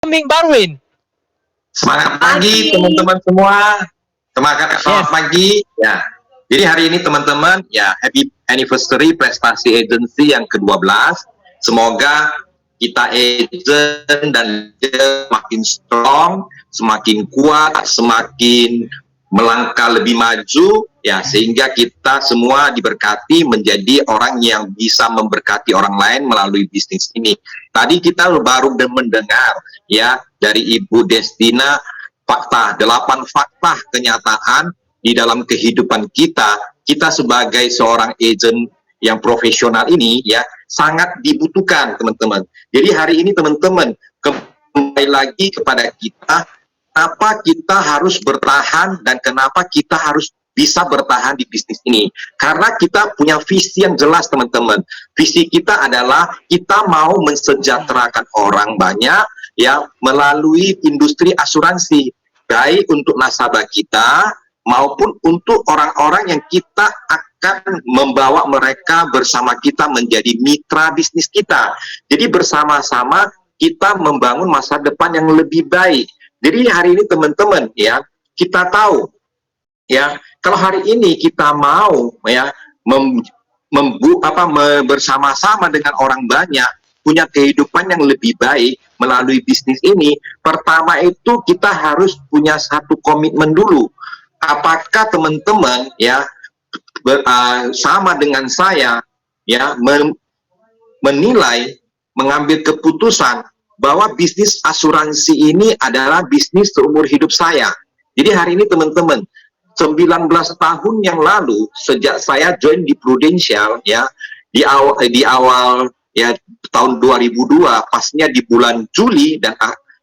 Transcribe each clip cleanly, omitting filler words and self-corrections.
Ming Barwin. Semangat pagi teman-teman semua. Selamat pagi. Ya. Jadi hari ini teman-teman, ya happy anniversary prestasi agency yang ke-12. Semoga kita agent dan semakin strong, semakin kuat, semakin melangkah lebih maju, ya, sehingga kita semua diberkati menjadi orang yang bisa memberkati orang lain melalui bisnis ini. Tadi kita baru mendengar, ya, dari Ibu Destina, 8 fakta kenyataan di dalam kehidupan kita sebagai seorang agent yang profesional ini, ya, sangat dibutuhkan, teman-teman. Jadi hari ini teman-teman, kembali lagi kepada kita, kenapa kita harus bertahan dan kenapa kita harus bisa bertahan di bisnis ini. Karena kita punya visi yang jelas, teman-teman. Visi kita adalah kita mau mensejahterakan orang banyak, ya, melalui industri asuransi, baik untuk nasabah kita maupun untuk orang-orang yang kita akan membawa mereka bersama kita menjadi mitra bisnis kita. Jadi bersama-sama kita membangun masa depan yang lebih baik. Jadi hari ini teman-teman, ya, kita tahu, ya, kalau hari ini kita mau, ya, bersama-sama dengan orang banyak, punya kehidupan yang lebih baik melalui bisnis ini, pertama itu kita harus punya satu komitmen dulu. Apakah teman-teman, ya, sama dengan saya, ya, menilai, mengambil keputusan bahwa bisnis asuransi ini adalah bisnis seumur hidup saya. Jadi hari ini teman-teman, 19 tahun yang lalu sejak saya join di Prudential, ya, di awal ya tahun 2002, pasnya di bulan Juli,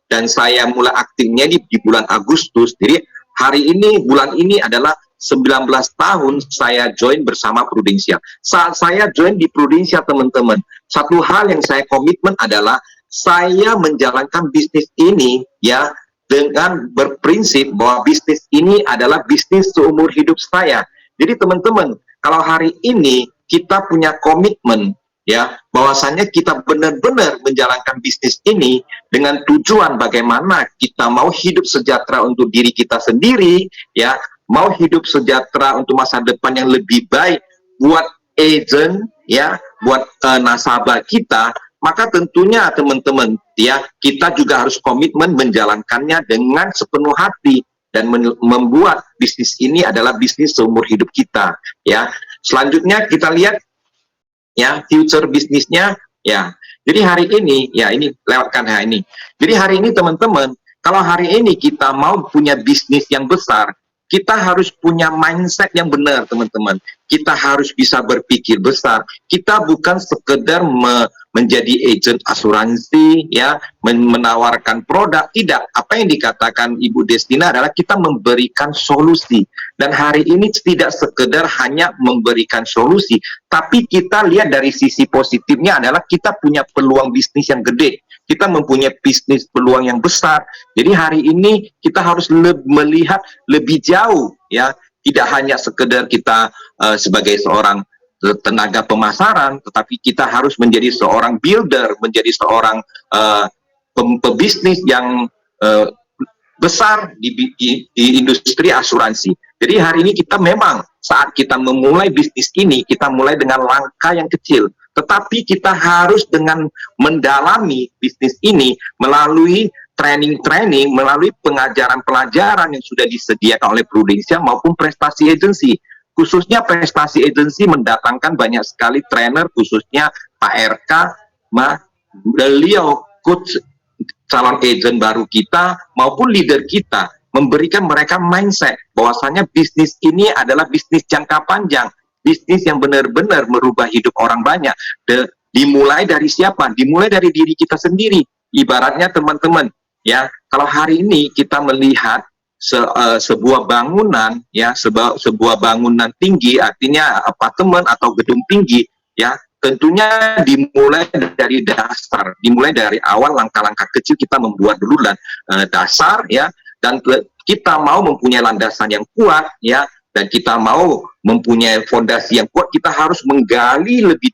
dan saya mulai aktifnya di bulan Agustus. Jadi hari ini, bulan ini adalah 19 tahun saya join bersama Prudential. Saat saya join di Prudential, teman-teman, satu hal yang saya komitmen adalah saya menjalankan bisnis ini, ya, dengan berprinsip bahwa bisnis ini adalah bisnis seumur hidup saya. Jadi teman-teman, kalau hari ini kita punya komitmen, ya, bahwasannya kita benar-benar menjalankan bisnis ini dengan tujuan bagaimana kita mau hidup sejahtera untuk diri kita sendiri, ya, mau hidup sejahtera untuk masa depan yang lebih baik buat agent, ya, buat nasabah kita, maka tentunya teman-teman, ya, kita juga harus komitmen menjalankannya dengan sepenuh hati dan membuat bisnis ini adalah bisnis seumur hidup kita, ya. Selanjutnya kita lihat, ya, future bisnisnya, ya. Jadi hari ini, ya, ini lewatkan ya ini. Jadi hari ini teman-teman, kalau hari ini kita mau punya bisnis yang besar, kita harus punya mindset yang benar, teman-teman. Kita harus bisa berpikir besar. Kita bukan sekedar menjadi agent asuransi, ya, menawarkan produk. Tidak. Apa yang dikatakan Ibu Destina adalah kita memberikan solusi. Dan hari ini tidak sekedar hanya memberikan solusi, tapi kita lihat dari sisi positifnya adalah kita punya peluang bisnis yang gede. Kita mempunyai bisnis peluang yang besar. Jadi hari ini kita harus melihat lebih jauh, ya. Tidak hanya sekedar kita sebagai seorang tenaga pemasaran, tetapi kita harus menjadi seorang builder, menjadi seorang pebisnis yang besar di industri asuransi. Jadi hari ini kita memang saat kita memulai bisnis ini, kita mulai dengan langkah yang kecil. Tetapi kita harus dengan mendalami bisnis ini melalui training-training, melalui pengajaran-pelajaran yang sudah disediakan oleh Prudential maupun prestasi agency. Khususnya prestasi agency mendatangkan banyak sekali trainer, khususnya Pak RK, beliau coach calon agent baru kita maupun leader kita, memberikan mereka mindset bahwasanya bisnis ini adalah bisnis jangka panjang, bisnis yang benar-benar merubah hidup orang banyak. Dimulai dari siapa? Dimulai dari diri kita sendiri. Ibaratnya teman-teman, ya, kalau hari ini kita melihat sebuah bangunan, ya, sebuah bangunan tinggi, artinya apartemen atau gedung tinggi, ya, tentunya dimulai dari dasar, dimulai dari awal langkah-langkah kecil kita membuat dulu dasar, ya, dan kita mau mempunyai landasan yang kuat, ya, dan kita mau mempunyai fondasi yang kuat, kita harus menggali lebih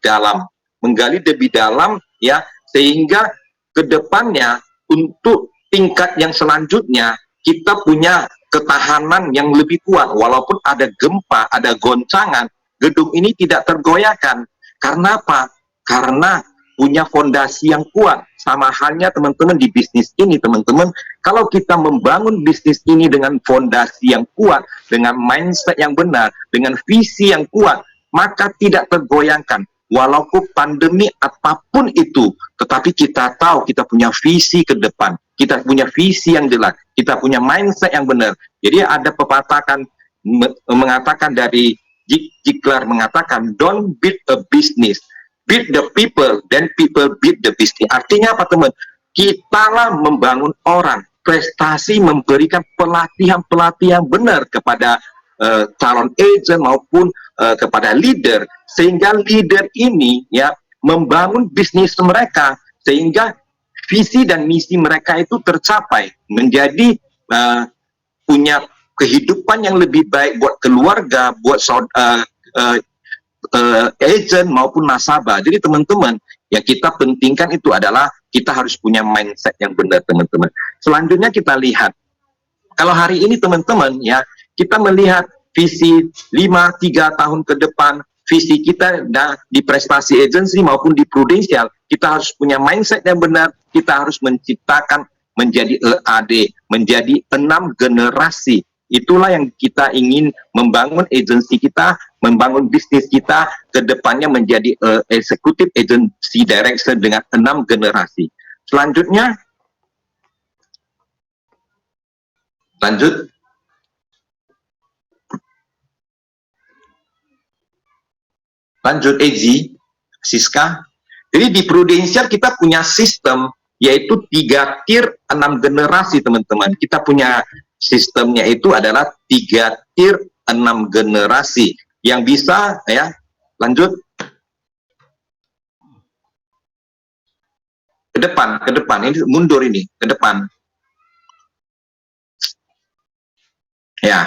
dalam, ya, sehingga kedepannya untuk tingkat yang selanjutnya kita punya ketahanan yang lebih kuat. Walaupun ada gempa, ada goncangan, gedung ini tidak tergoyahkan. Karena apa? Karena punya fondasi yang kuat. Sama halnya teman-teman di bisnis ini, teman-teman, kalau kita membangun bisnis ini dengan fondasi yang kuat, dengan mindset yang benar, dengan visi yang kuat, maka tidak tergoyahkan. Walaupun pandemi apapun itu, tetapi kita tahu kita punya visi ke depan, kita punya visi yang jelas, kita punya mindset yang benar. Jadi ada pepatah mengatakan dari Ziglar mengatakan, don't build a business, build the people, then people build the business. Artinya apa, teman? Kitalah membangun orang, prestasi memberikan pelatihan-pelatihan benar kepada calon agent maupun kepada leader, sehingga leader ini ya membangun bisnis mereka, sehingga visi dan misi mereka itu tercapai, menjadi punya kehidupan yang lebih baik buat keluarga, buat agent maupun nasabah. Jadi teman-teman, yang kita pentingkan itu adalah kita harus punya mindset yang benar, teman-teman. Selanjutnya kita lihat, kalau hari ini teman-teman ya, kita melihat visi 5-3 tahun ke depan, visi kita di prestasi agency maupun di Prudential, kita harus punya mindset yang benar, kita harus menciptakan menjadi EAD, menjadi 6 generasi. Itulah yang kita ingin membangun agensi kita, membangun bisnis kita ke depannya menjadi executive agency director dengan 6 generasi. Selanjutnya, lanjut. Lanjut, Ezi, Siska. Jadi di Prudential kita punya sistem, yaitu 3 tier 6 generasi, teman-teman. Kita punya sistemnya itu adalah 3 tier 6 generasi yang bisa ya. Lanjut ke depan ini, mundur ini ke depan ya.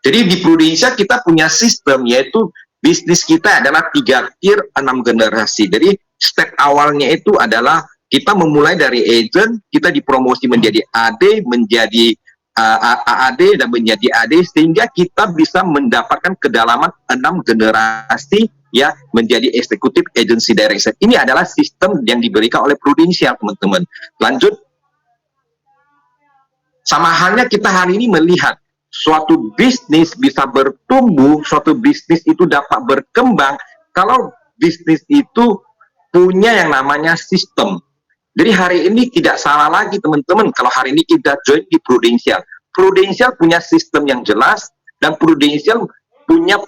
Jadi di Prudential kita punya sistem, yaitu bisnis kita adalah 3 tier 6 generasi. Jadi step awalnya itu adalah kita memulai dari agent, kita dipromosi menjadi AD, menjadi AAD dan menjadi AD, sehingga kita bisa mendapatkan kedalaman 6 generasi ya, menjadi executive agency director. Ini adalah sistem yang diberikan oleh Prudential, teman-teman. Lanjut. Sama halnya kita hari ini melihat suatu bisnis bisa bertumbuh, suatu bisnis itu dapat berkembang kalau bisnis itu punya yang namanya sistem. Jadi hari ini tidak salah lagi, teman-teman, kalau hari ini kita join di Prudential. Prudential punya sistem yang jelas, dan Prudential punya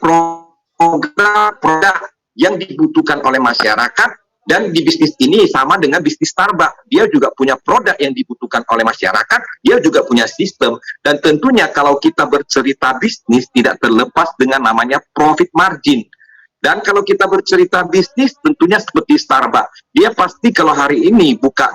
produk yang dibutuhkan oleh masyarakat. Dan di bisnis ini sama dengan bisnis Starbucks, dia juga punya produk yang dibutuhkan oleh masyarakat, dia juga punya sistem. Dan tentunya kalau kita bercerita bisnis, tidak terlepas dengan namanya profit margin. Dan kalau kita bercerita bisnis, tentunya seperti Starbucks, dia pasti kalau hari ini buka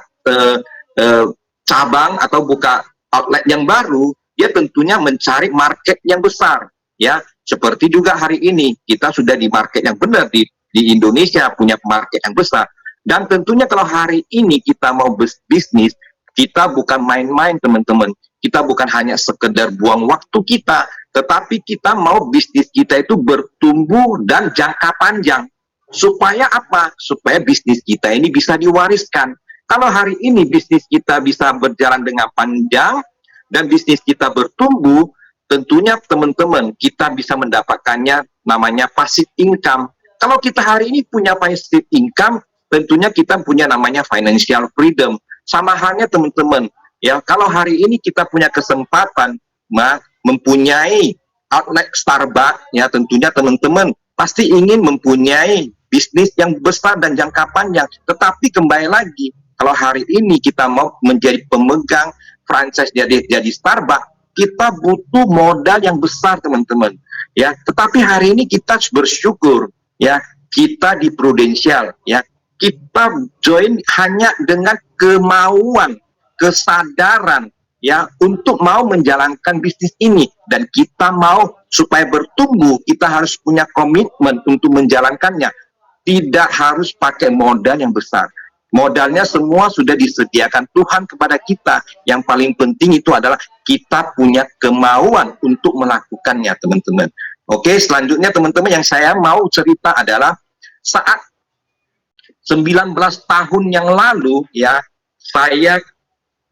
cabang atau buka outlet yang baru, dia tentunya mencari market yang besar, ya. Seperti juga hari ini kita sudah di market yang benar, di Indonesia punya market yang besar. Dan tentunya kalau hari ini kita mau bisnis, kita bukan main-main, teman-teman. Kita bukan hanya sekedar buang waktu kita, tetapi kita mau bisnis kita itu bertumbuh dan jangka panjang. Supaya apa? Supaya bisnis kita ini bisa diwariskan. Kalau hari ini bisnis kita bisa berjalan dengan panjang dan bisnis kita bertumbuh, tentunya teman-teman kita bisa mendapatkannya namanya passive income. Kalau kita hari ini punya passive income, tentunya kita punya namanya financial freedom. Sama halnya teman-teman, ya, kalau hari ini kita punya kesempatan mempunyai outlet Starbucks, ya tentunya teman-teman pasti ingin mempunyai bisnis yang besar dan jangka panjang. Tetapi kembali lagi, kalau hari ini kita mau menjadi pemegang franchise jadi Starbucks, kita butuh modal yang besar, teman-teman. Ya, tetapi hari ini kita bersyukur, ya, kita di Prudential, ya, kita join hanya dengan kemauan, kesadaran, ya, untuk mau menjalankan bisnis ini. Dan kita mau supaya bertumbuh, kita harus punya komitmen untuk menjalankannya. Tidak harus pakai modal yang besar. Modalnya semua sudah disediakan Tuhan kepada kita. Yang paling penting itu adalah kita punya kemauan untuk melakukannya, teman-teman. Oke, selanjutnya teman-teman yang saya mau cerita adalah saat 19 tahun yang lalu ya, saya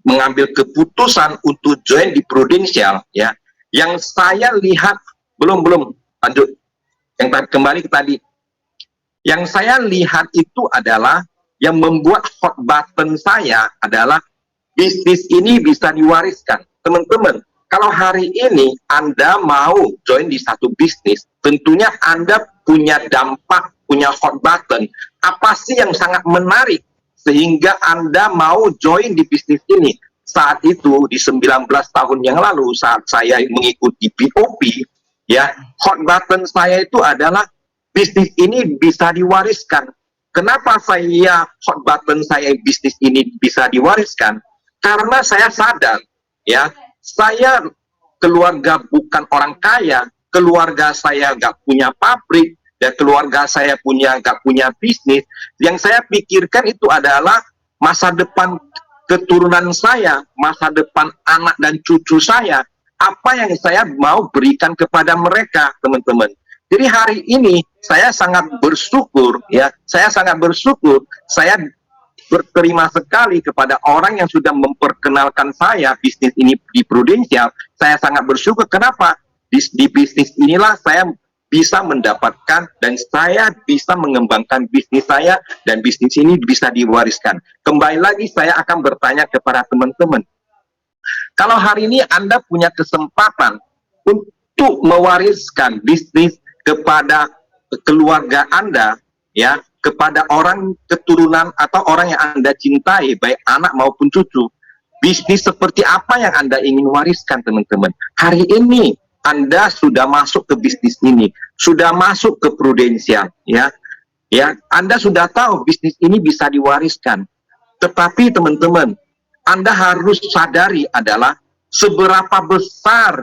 mengambil keputusan untuk join di Prudential ya. Yang saya lihat belum lanjut. Yang kembali ke tadi. Yang saya lihat itu adalah yang membuat hot button saya adalah bisnis ini bisa diwariskan. Teman-teman, kalau hari ini Anda mau join di satu bisnis, tentunya Anda punya dampak, punya hot button. Apa sih yang sangat menarik sehingga Anda mau join di bisnis ini? Saat itu, di 19 tahun yang lalu, saat saya mengikuti BOP, ya, hot button saya itu adalah bisnis ini bisa diwariskan. Kenapa saya hot button saya bisnis ini bisa diwariskan? Karena saya sadar, ya, saya keluarga bukan orang kaya, keluarga saya nggak punya pabrik, dan keluarga saya nggak punya bisnis. Yang saya pikirkan itu adalah masa depan keturunan saya, masa depan anak dan cucu saya. Apa yang saya mau berikan kepada mereka, teman-teman. Jadi hari ini saya sangat bersyukur ya, saya berterima sekali kepada orang yang sudah memperkenalkan saya bisnis ini di Prudential. Saya sangat bersyukur. Kenapa? Di bisnis inilah saya bisa mendapatkan dan saya bisa mengembangkan bisnis saya dan bisnis ini bisa diwariskan. Kembali lagi saya akan bertanya kepada teman-teman. Kalau hari ini Anda punya kesempatan untuk mewariskan bisnis kepada keluarga Anda, ya, kepada orang keturunan atau orang yang Anda cintai, baik anak maupun cucu, bisnis seperti apa yang Anda ingin wariskan, teman-teman? Hari ini Anda sudah masuk ke bisnis ini, sudah masuk ke Prudential, ya, Anda sudah tahu bisnis ini bisa diwariskan. Tetapi teman-teman, Anda harus sadari adalah seberapa besar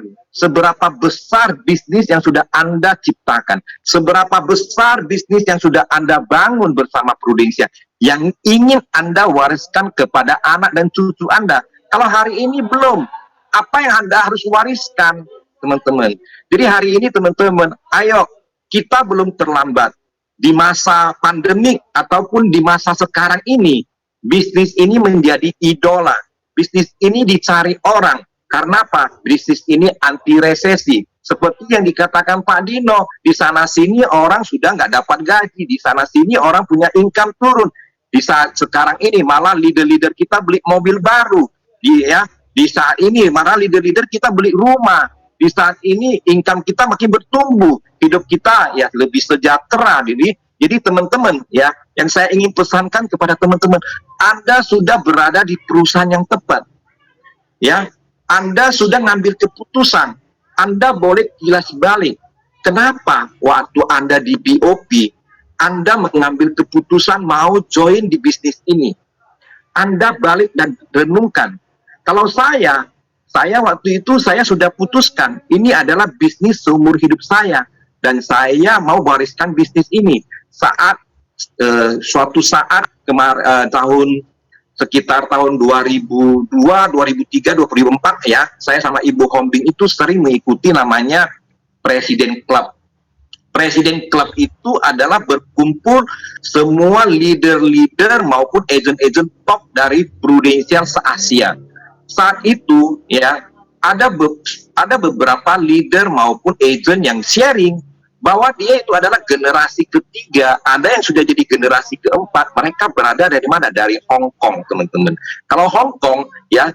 bisnis yang sudah Anda ciptakan, seberapa besar bisnis yang sudah Anda bangun bersama Prudential, yang ingin Anda wariskan kepada anak dan cucu Anda. Kalau hari ini belum, apa yang Anda harus wariskan, teman-teman? Jadi hari ini teman-teman, ayo, kita belum terlambat. Di masa pandemik ataupun di masa sekarang ini, bisnis ini menjadi idola. Bisnis ini dicari orang. Karena apa? Bisnis ini anti resesi. Seperti yang dikatakan Pak Dino, di sana sini orang sudah nggak dapat gaji, di sana sini orang punya income turun. Di saat sekarang ini malah leader-leader kita beli mobil baru. Di saat ini malah leader-leader kita beli rumah. Di saat ini income kita makin bertumbuh, hidup kita ya lebih sejahtera. Jadi teman-teman ya, yang saya ingin pesankan kepada teman-teman, Anda sudah berada di perusahaan yang tepat. Ya, Anda sudah ngambil keputusan. Anda boleh kilas balik. Kenapa waktu Anda di BOP, Anda mengambil keputusan mau join di bisnis ini? Anda balik dan renungkan. Kalau saya waktu itu saya sudah putuskan, ini adalah bisnis seumur hidup saya. Dan saya mau wariskan bisnis ini. Suatu saat sekitar tahun 2002, 2003, 2004 ya, saya sama Ibu Hombing itu sering mengikuti namanya Presiden Club. Presiden Club itu adalah berkumpul semua leader-leader maupun agent-agent top dari Prudential se-Asia. Saat itu ya, ada beberapa leader maupun agent yang sharing bahwa dia itu adalah generasi ketiga, ada yang sudah jadi generasi keempat. Mereka berada dari mana? Dari Hong Kong, teman-teman. Kalau Hong Kong, ya,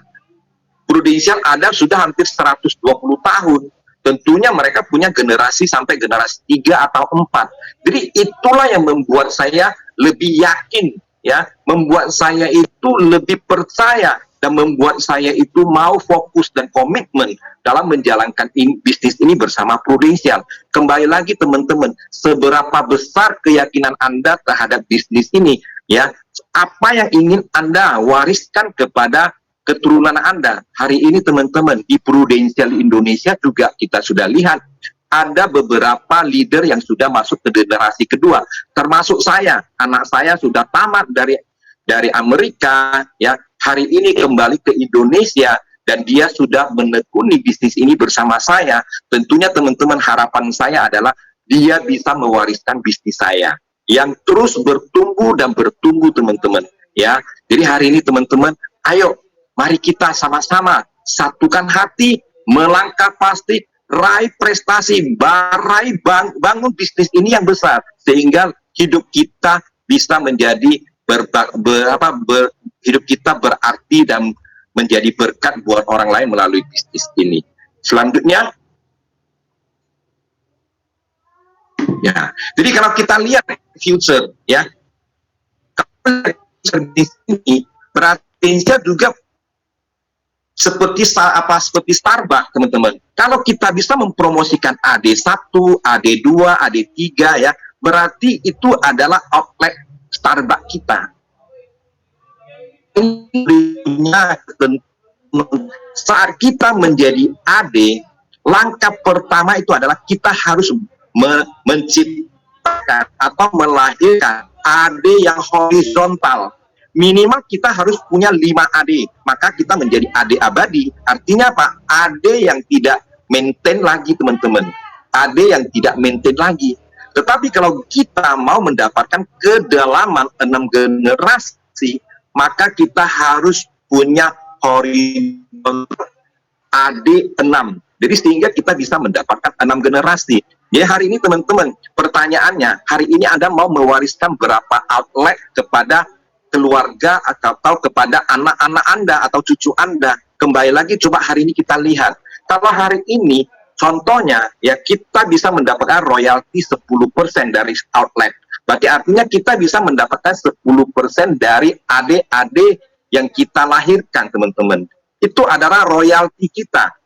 Prudential ada sudah hampir 120 tahun. Tentunya mereka punya generasi sampai generasi 3 atau 4. Jadi itulah yang membuat saya lebih yakin, ya, membuat saya itu lebih percaya, dan membuat saya itu mau fokus dan komitmen dalam menjalankan bisnis ini bersama Prudential. Kembali lagi teman-teman, seberapa besar keyakinan Anda terhadap bisnis ini, ya, apa yang ingin Anda wariskan kepada keturunan Anda. Hari ini teman-teman, di Prudential Indonesia juga kita sudah lihat ada beberapa leader yang sudah masuk ke generasi kedua, termasuk saya. Anak saya sudah tamat dari dari Amerika, ya, hari ini kembali ke Indonesia dan dia sudah menekuni bisnis ini bersama saya. Tentunya teman-teman, harapan saya adalah dia bisa mewariskan bisnis saya yang terus bertumbuh dan bertumbuh, teman-teman, ya. Jadi hari ini teman-teman, ayo mari kita sama-sama satukan hati, melangkah pasti, raih prestasi, bangun bisnis ini yang besar, sehingga hidup kita bisa menjadi hidup kita berarti dan menjadi berkat buat orang lain melalui bisnis ini. Selanjutnya, ya, jadi kalau kita lihat future, ya, bisnis ini berarti juga seperti Starbucks, teman-teman. Kalau kita bisa mempromosikan AD1, AD2, AD3, ya, berarti itu adalah outlet Starbucks kita. Saat kita menjadi AD, langkah pertama itu adalah kita harus menciptakan atau melahirkan AD yang horizontal. Minimal kita harus punya 5 AD, maka kita menjadi AD abadi. Artinya apa? AD yang tidak maintain lagi, teman-teman. AD yang tidak maintain lagi. Tetapi kalau kita mau mendapatkan kedalaman 6 generasi, maka kita harus punya horizontal AD 6. Jadi sehingga kita bisa mendapatkan 6 generasi. Ya, hari ini teman-teman, pertanyaannya, hari ini Anda mau mewariskan berapa outlet kepada keluarga atau kepada anak-anak Anda atau cucu Anda? Kembali lagi, coba hari ini kita lihat. Kalau hari ini, contohnya, ya, kita bisa mendapatkan royalti 10% dari outlet. Berarti artinya kita bisa mendapatkan 10% dari AD-AD yang kita lahirkan, teman-teman. Itu adalah royalti kita.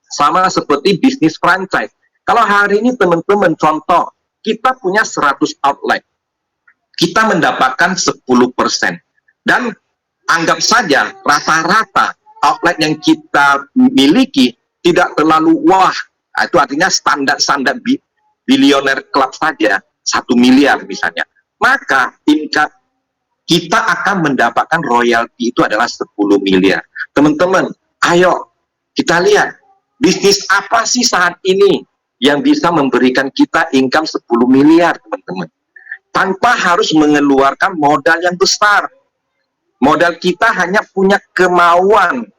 Sama seperti bisnis franchise. Kalau hari ini, teman-teman, contoh, kita punya 100 outlet. Kita mendapatkan 10%. Dan anggap saja rata-rata outlet yang kita miliki tidak terlalu wah. Itu artinya standar bilioner club saja 1 miliar misalnya. Maka kita akan mendapatkan royalti itu adalah 10 miliar. Teman-teman, ayo kita lihat bisnis apa sih saat ini yang bisa memberikan kita income 10 miliar, teman-teman. Tanpa harus mengeluarkan modal yang besar. Modal kita hanya punya kemauan,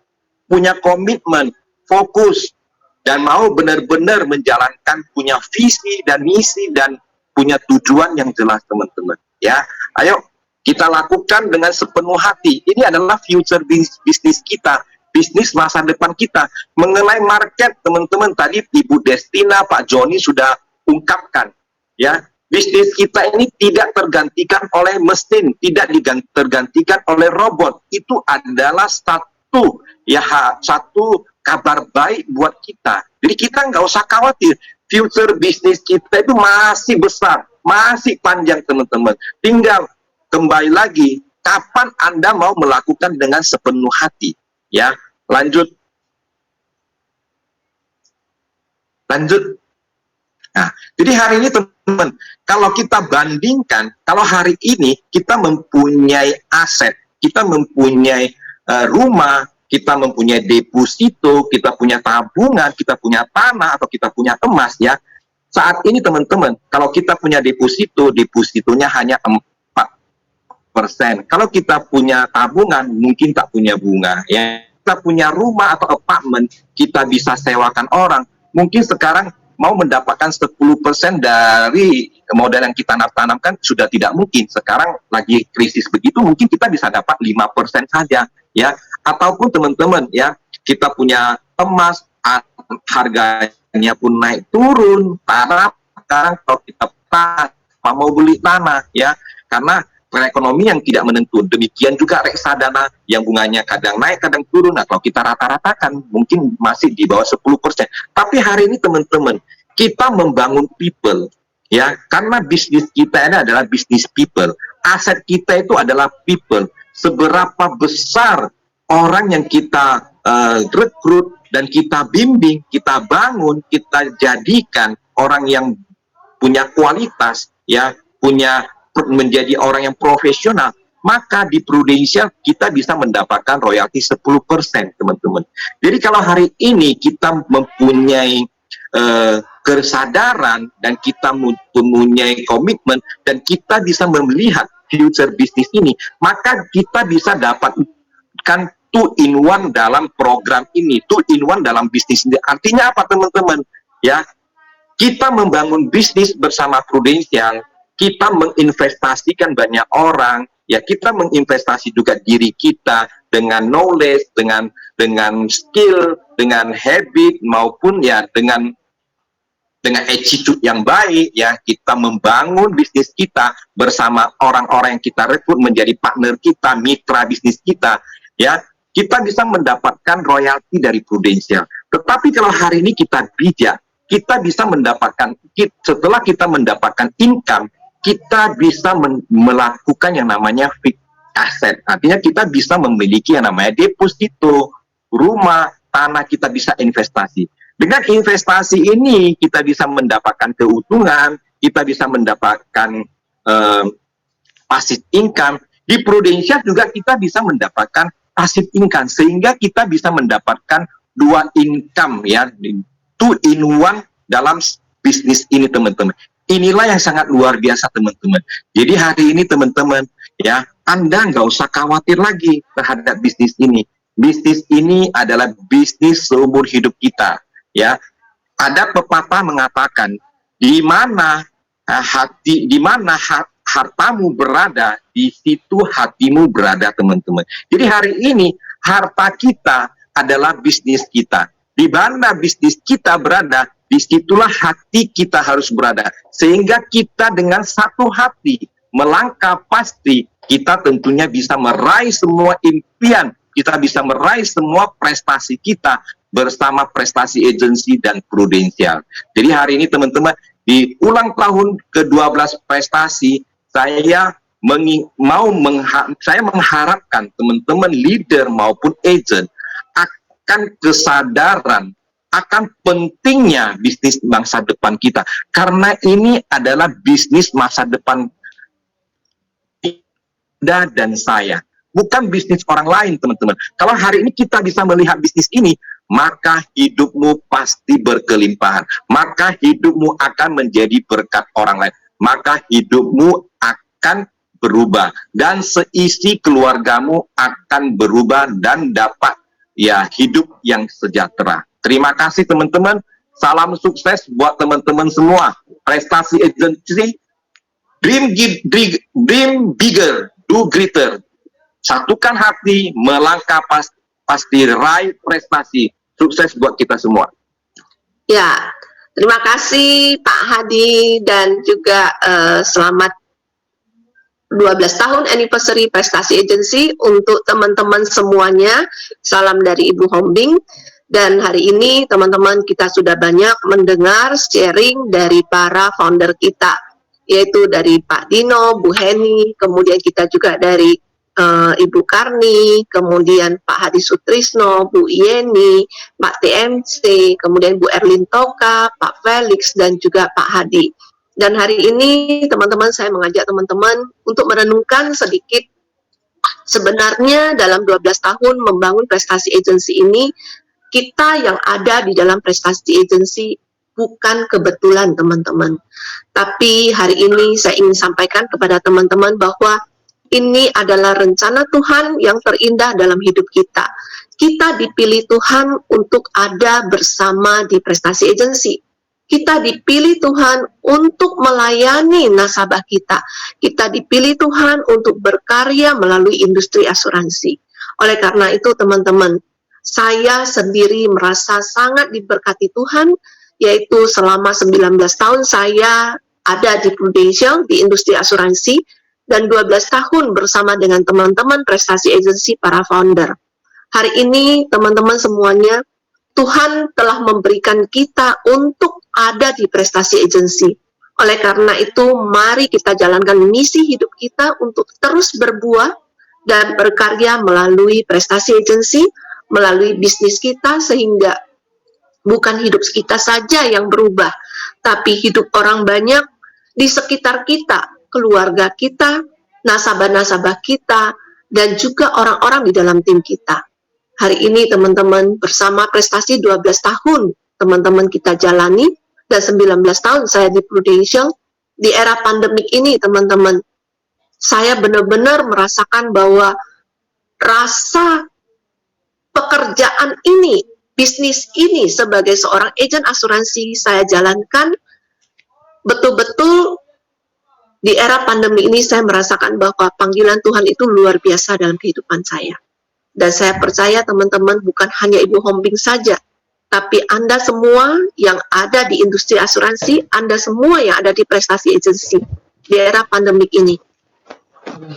punya komitmen, fokus, dan mau benar-benar menjalankan, punya visi dan misi dan punya tujuan yang jelas, teman-teman. Ya, ayo kita lakukan dengan sepenuh hati. Ini adalah future bisnis kita, bisnis masa depan kita. Mengenai market, teman-teman, tadi Ibu Destina, Pak Joni sudah ungkapkan, ya. Bisnis kita ini tidak tergantikan oleh mesin, tidak tergantikan oleh robot. Itu adalah satu kabar baik buat kita. Jadi kita nggak usah khawatir. Future bisnis kita itu masih besar, masih panjang, teman-teman. Tinggal kembali lagi, kapan Anda mau melakukan dengan sepenuh hati. Ya, lanjut. Nah, jadi hari ini teman-teman, kalau kita bandingkan, kalau hari ini kita mempunyai aset, kita mempunyai rumah, kita mempunyai deposito, kita punya tabungan, kita punya tanah, atau kita punya emas, ya. Saat ini teman-teman, kalau kita punya depositonya hanya 4%. Kalau kita punya tabungan, mungkin tak punya bunga, ya. Kita punya rumah atau apartemen, kita bisa sewakan orang. Mungkin sekarang mau mendapatkan 10% dari modal yang kita tanamkan sudah tidak mungkin. Sekarang lagi krisis begitu, mungkin kita bisa dapat 5% saja, ya. Ataupun teman-teman, ya, kita punya emas, harganya pun naik turun. Tanah sekarang kalau kita mau beli tanah, ya, karena perekonomian yang tidak menentu. Demikian juga reksadana yang bunganya kadang naik, kadang turun. Nah, kalau kita rata-ratakan mungkin masih di bawah 10%. Tapi hari ini teman-teman, kita membangun people, ya, karena bisnis kita ini adalah bisnis people. Aset kita itu adalah people. Seberapa besar orang yang kita rekrut dan kita bimbing, kita bangun, kita jadikan orang yang punya kualitas, ya, menjadi orang yang profesional, maka di Prudential kita bisa mendapatkan royalti 10%, teman-teman. Jadi kalau hari ini kita mempunyai kesadaran dan kita mempunyai komitmen dan kita bisa melihat future bisnis ini, maka kita bisa dapatkan 2-in-1 dalam program ini, 2-in-1 dalam bisnis ini. Artinya apa, teman-teman? Ya, kita membangun bisnis bersama Prudential, kita menginvestasikan banyak orang, ya kita menginvestasi juga diri kita dengan knowledge, dengan skill, dengan habit, maupun ya dengan attitude yang baik, ya kita membangun bisnis kita bersama orang-orang yang kita rekrut menjadi partner kita, mitra bisnis kita, ya kita bisa mendapatkan royalti dari Prudential. Tetapi kalau hari ini kita bijak, kita bisa mendapatkan, setelah kita mendapatkan income, kita bisa melakukan yang namanya fixed asset. Artinya kita bisa memiliki yang namanya deposito, rumah, tanah, kita bisa investasi. Dengan investasi ini kita bisa mendapatkan keuntungan, kita bisa mendapatkan passive income. Di Prudential juga kita bisa mendapatkan passive income, sehingga kita bisa mendapatkan 2 income, ya, 2-in-1 dalam bisnis ini, teman-teman. Inilah yang sangat luar biasa, teman-teman. Jadi hari ini, teman-teman, ya, Anda nggak usah khawatir lagi terhadap bisnis ini. Bisnis ini adalah bisnis seumur hidup kita, ya. Ada pepatah mengatakan, di mana hartamu berada, di situ hatimu berada, teman-teman. Jadi hari ini harta kita adalah bisnis kita. Di mana bisnis kita berada, disitulah hati kita harus berada. Sehingga kita dengan satu hati melangkah pasti, kita tentunya bisa meraih semua impian, kita bisa meraih semua prestasi kita bersama Prestasi Agency dan Prudential. Jadi hari ini, teman-teman, di ulang tahun ke-12 Prestasi, saya mengharapkan teman-teman leader maupun agent akan kesadaran akan pentingnya bisnis masa depan kita, karena ini adalah bisnis masa depan Anda dan saya, bukan bisnis orang lain, teman-teman. Kalau hari ini kita bisa melihat bisnis ini, maka hidupmu pasti berkelimpahan, maka hidupmu akan menjadi berkat orang lain, maka hidupmu akan berubah, dan seisi keluargamu akan berubah dan dapat ya hidup yang sejahtera. Terima kasih, teman-teman. Salam sukses buat teman-teman semua. Prestasi Agency, dream bigger, do greater. Satukan hati, melangkah pasti raih prestasi. Sukses buat kita semua. Ya, terima kasih Pak Hadi, dan juga selamat 12 tahun anniversary Prestasi Agency untuk teman-teman semuanya. Salam dari Ibu Hombing. Dan hari ini teman-teman kita sudah banyak mendengar sharing dari para founder kita, yaitu dari Pak Dino, Bu Heni, kemudian kita juga dari Ibu Karni, kemudian Pak Hadi Sutrisno, Bu Yeni, Pak TMC, kemudian Bu Erlin Toka, Pak Felix, dan juga Pak Hadi. Dan hari ini teman-teman, saya mengajak teman-teman untuk merenungkan sedikit, sebenarnya dalam 12 tahun membangun Prestasi Agency ini, kita yang ada di dalam Prestasi Agency bukan kebetulan, teman-teman. Tapi hari ini saya ingin sampaikan kepada teman-teman bahwa ini adalah rencana Tuhan yang terindah dalam hidup kita. Kita dipilih Tuhan untuk ada bersama di Prestasi Agency. Kita dipilih Tuhan untuk melayani nasabah kita. Kita dipilih Tuhan untuk berkarya melalui industri asuransi. Oleh karena itu, teman-teman, saya sendiri merasa sangat diberkati Tuhan, yaitu selama 19 tahun saya ada di Prudential, di industri asuransi, dan 12 tahun bersama dengan teman-teman Prestasi Agency, para founder. Hari ini, teman-teman semuanya, Tuhan telah memberikan kita untuk ada di Prestasi Agency. Oleh karena itu, mari kita jalankan misi hidup kita untuk terus berbuah dan berkarya melalui Prestasi Agency, melalui bisnis kita, sehingga bukan hidup kita saja yang berubah, tapi hidup orang banyak di sekitar kita, keluarga kita, nasabah-nasabah kita, dan juga orang-orang di dalam tim kita. Hari ini teman-teman bersama prestasi 12 tahun teman-teman kita jalani, dan 19 tahun saya di Prudential, di era pandemik ini teman-teman, saya benar-benar merasakan bahwa rasa pekerjaan ini, bisnis ini sebagai seorang agen asuransi saya jalankan betul-betul di era pandemi ini. Saya merasakan bahwa panggilan Tuhan itu luar biasa dalam kehidupan saya. Dan saya percaya teman-teman bukan hanya Ibu Hombing saja, tapi Anda semua yang ada di industri asuransi, Anda semua yang ada di prestasi agensi di era pandemik ini.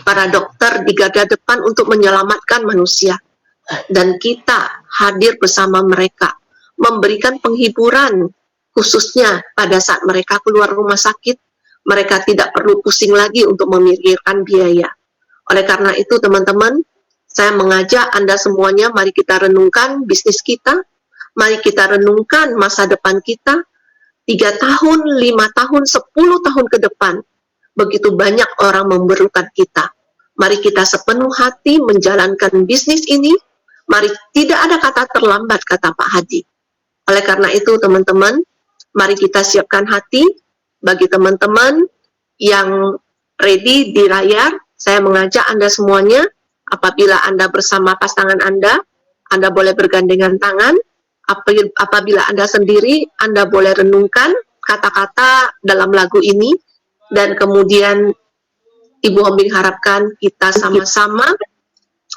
Para dokter di garda depan untuk menyelamatkan manusia. Dan kita hadir bersama mereka, memberikan penghiburan, khususnya pada saat mereka keluar rumah sakit, mereka tidak perlu pusing lagi untuk memikirkan biaya. Oleh karena itu teman-teman, saya mengajak Anda semuanya, mari kita renungkan bisnis kita, mari kita renungkan masa depan kita, 3 tahun, 5 tahun, 10 tahun ke depan, begitu banyak orang memerlukan kita. Mari kita sepenuh hati menjalankan bisnis ini. Mari, tidak ada kata terlambat, kata Pak Hadi. Oleh karena itu, teman-teman, mari kita siapkan hati. Bagi teman-teman yang ready di layar, saya mengajak Anda semuanya, apabila Anda bersama pasangan Anda boleh bergandengan tangan. Apabila Anda sendiri, Anda boleh renungkan kata-kata dalam lagu ini, dan kemudian Ibu Hombing harapkan kita sama-sama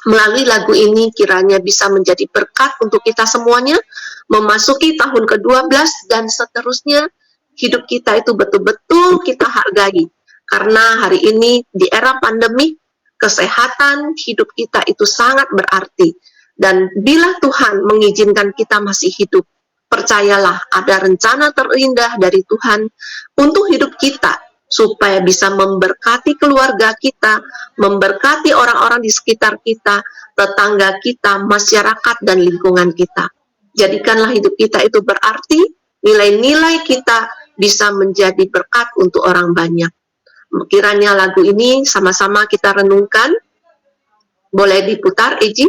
melalui lagu ini kiranya bisa menjadi berkat untuk kita semuanya, memasuki tahun ke-12 dan seterusnya. Hidup kita itu betul-betul kita hargai, karena hari ini di era pandemi, kesehatan hidup kita itu sangat berarti. Dan bila Tuhan mengizinkan kita masih hidup, percayalah ada rencana terindah dari Tuhan untuk hidup kita, supaya bisa memberkati keluarga kita, memberkati orang-orang di sekitar kita, tetangga kita, masyarakat, dan lingkungan kita. Jadikanlah hidup kita itu berarti, nilai-nilai kita bisa menjadi berkat untuk orang banyak. Kiranya lagu ini sama-sama kita renungkan. Boleh diputar, Eji?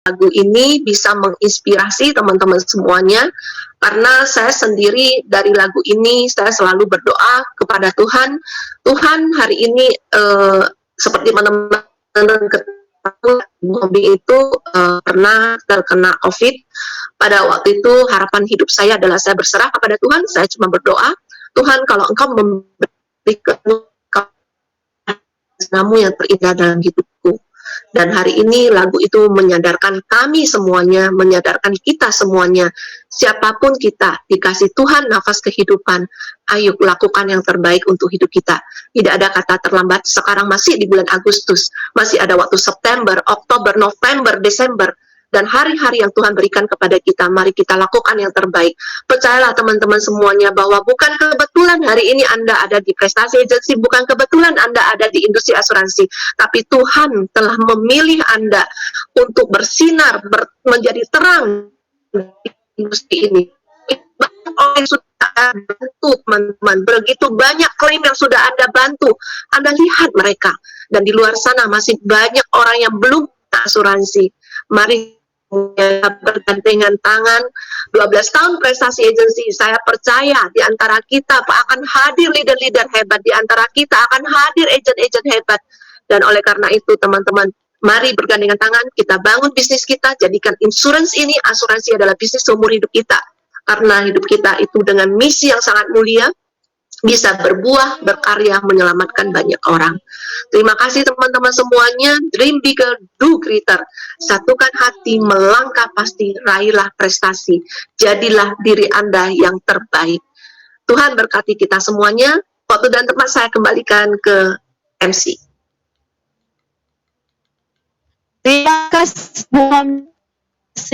lagu ini bisa menginspirasi teman-teman semuanya, karena saya sendiri dari lagu ini saya selalu berdoa kepada Tuhan. Tuhan, hari ini seperti teman-teman ketahui, Bobby itu pernah terkena COVID. Pada waktu itu harapan hidup saya adalah saya berserah kepada Tuhan. Saya cuma berdoa, Tuhan, kalau Engkau memberikan namu yang terindah dalam hidupku. Dan hari ini lagu itu menyadarkan kami semuanya, menyadarkan kita semuanya, siapapun kita, dikasih Tuhan nafas kehidupan, ayo lakukan yang terbaik untuk hidup kita. Tidak ada kata terlambat. Sekarang masih di bulan Agustus, masih ada waktu September, Oktober, November, Desember, dan hari-hari yang Tuhan berikan kepada kita. Mari kita lakukan yang terbaik. Percayalah teman-teman semuanya bahwa bukan kebetulan hari ini Anda ada di Prestasi Agency, bukan kebetulan Anda ada di industri asuransi, tapi Tuhan telah memilih Anda untuk bersinar, menjadi terang di industri ini. Banyak orang yang sudah Anda bantu, teman-teman. Begitu banyak klaim yang sudah Anda bantu. Anda lihat mereka. Dan di luar sana masih banyak orang yang belum asuransi. Mari bergandengan tangan. 12 tahun Prestasi Agency, saya percaya di antara kita akan hadir leader-leader hebat, di antara kita akan hadir agent-agent hebat. Dan oleh karena itu teman-teman, mari bergandengan tangan, kita bangun bisnis kita, jadikan insurance ini, asuransi adalah bisnis seumur hidup kita. Karena hidup kita itu dengan misi yang sangat mulia, bisa berbuah, berkarya, menyelamatkan banyak orang. Terima kasih teman-teman semuanya. Dream bigger, do greater. Satukan hati, melangkah pasti, raihlah prestasi. Jadilah diri Anda yang terbaik. Tuhan berkati kita semuanya. Waktu dan tempat saya kembalikan ke MC. Terima kasih Bu MC.